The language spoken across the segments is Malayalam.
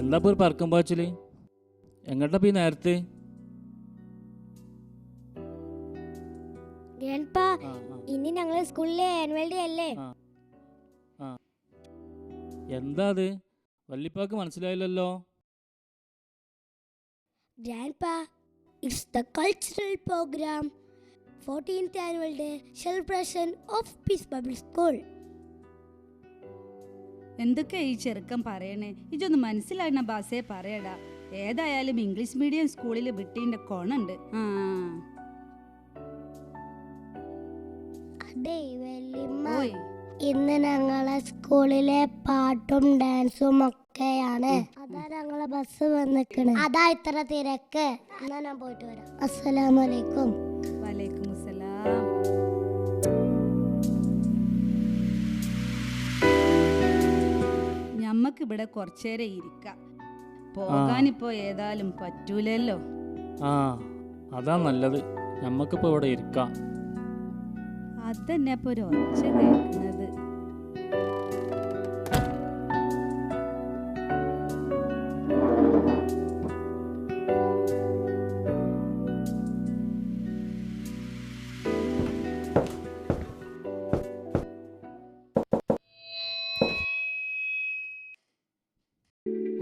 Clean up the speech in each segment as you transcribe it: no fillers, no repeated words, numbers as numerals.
എന്താ ഇപ്പോൾ ഒരു പറക്കം പാച്ചില്? എങ്ങോട്ടാ ഈ നേരത്തെ? ഇനി ഞങ്ങളെ സ്കൂളിലെ ആനുവൽ ഡേ അല്ലേ? എന്താ അത്? വല്ലിപ്പാക്ക് മനസ്സിലായില്ലല്ലോ. Grandpa, it's the cultural program, 14th annual day celebration of Peace Bible School. എന്തൊക്കെ ഈ ചെറുക്കം പറയണേ? ഇതൊന്ന് മനസ്സിലായിരുന്ന ബാസേ പറയടാ. ഏതായാലും ഇംഗ്ലീഷ് മീഡിയം സ്കൂളിൽ വിട്ടീൻ്റെ കൊണുണ്ട്. അതെ വല്യമ്മ, ഇന്ന് ഞങ്ങളെ സ്കൂളിലെ പാട്ടും ഡാൻസും ഒക്കെയാണ്. അതാ ഞങ്ങളെ ബസ് വന്നിക്കണ്. അതാ ഇത്ര തിരക്ക്. എന്നാ ഞാൻ പോയിട്ട് വരാം. അസ്സലാമലൈക്കും. വലൈക്കും അസ്സലാം. ഞമ്മക്ക് ഇവിടെ കുറച്ചേരം ഇരിക്കാം. പോകാനിപ്പോ ഏതായാലും പറ്റൂലല്ലോ. അതാ നല്ലത്. ഞമ്മക്കിപ്പോ ഇവിടെ ഇരിക്കാം. അതന്നെ ഇപ്പൊ ഒരു ഒച്ച കേൾക്കുന്നത്.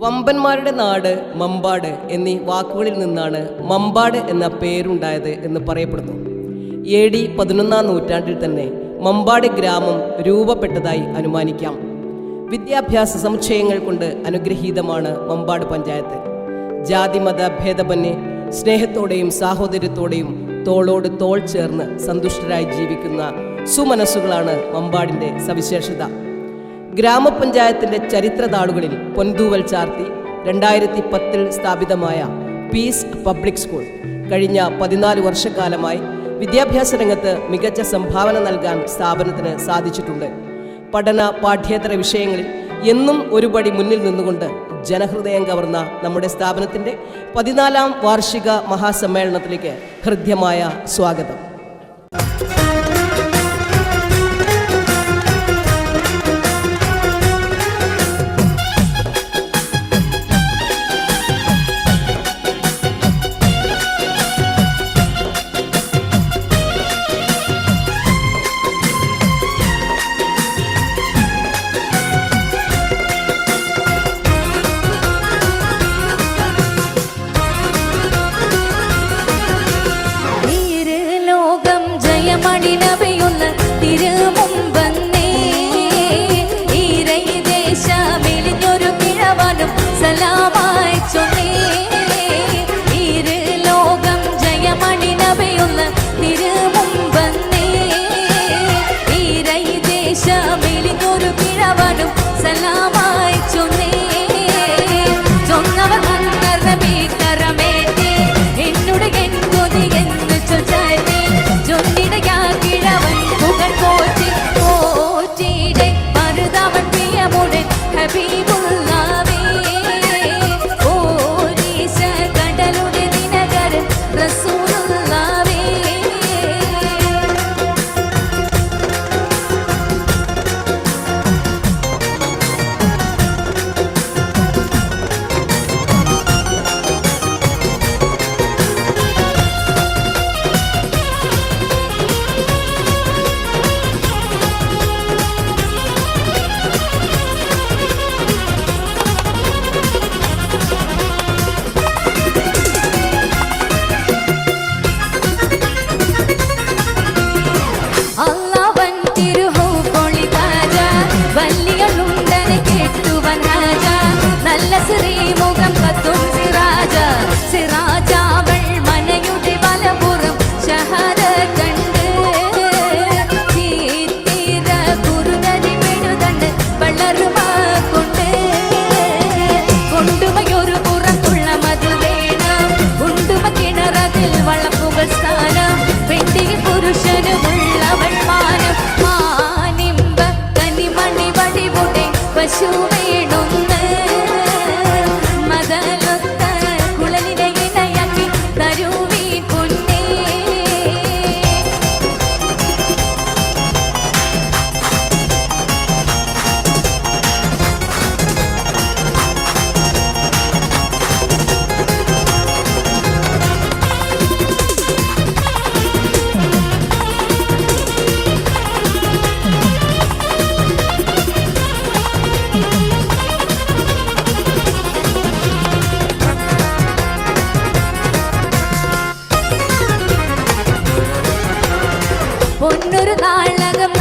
വമ്പന്മാരുടെ നാട് മമ്പാട് എന്നീ വാക്കുകളിൽ നിന്നാണ് മമ്പാട് എന്ന പേരുണ്ടായത് എന്ന് പറയപ്പെടുന്നു. AD 11-ാം നൂറ്റാണ്ടിൽ തന്നെ മമ്പാട് ഗ്രാമം രൂപപ്പെട്ടതായി അനുമാനിക്കാം. വിദ്യാഭ്യാസ സമുച്ചയങ്ങൾ കൊണ്ട് അനുഗ്രഹീതമാണ് മമ്പാട് പഞ്ചായത്ത്. ജാതിമത ഭേദമന്യേ സ്നേഹത്തോടെയും സാഹോദര്യത്തോടെയും തോളോട് തോൾ ചേർന്ന് സന്തുഷ്ടരായി ജീവിക്കുന്ന സുമനസ്സുകളാണ് മമ്പാടിൻ്റെ സവിശേഷത. ഗ്രാമപഞ്ചായത്തിൻ്റെ ചരിത്രതാളുകളിൽ പൊൻതൂവൽ ചാർത്തി 2010 സ്ഥാപിതമായ പീസ് പബ്ലിക് സ്കൂൾ കഴിഞ്ഞ 14 വർഷക്കാലമായി വിദ്യാഭ്യാസ രംഗത്ത് മികച്ച സംഭാവന നൽകാൻ സ്ഥാപനത്തിന് സാധിച്ചിട്ടുണ്ട്. പഠന പാഠ്യേതര വിഷയങ്ങളിൽ എന്നും ഒരുപടി മുന്നിൽ നിന്നുകൊണ്ട് ജനഹൃദയം കവർന്ന നമ്മുടെ സ്ഥാപനത്തിൻ്റെ 14-ാം വാർഷിക മഹാസമ്മേളനത്തിലേക്ക് ഹൃദ്യമായ സ്വാഗതം. എന്നോട് എൻ കൊതി എന്ന് ചൊച്ചായി ജൊന്നിട കിഴവൻ പൊന്നൊരു നാളകം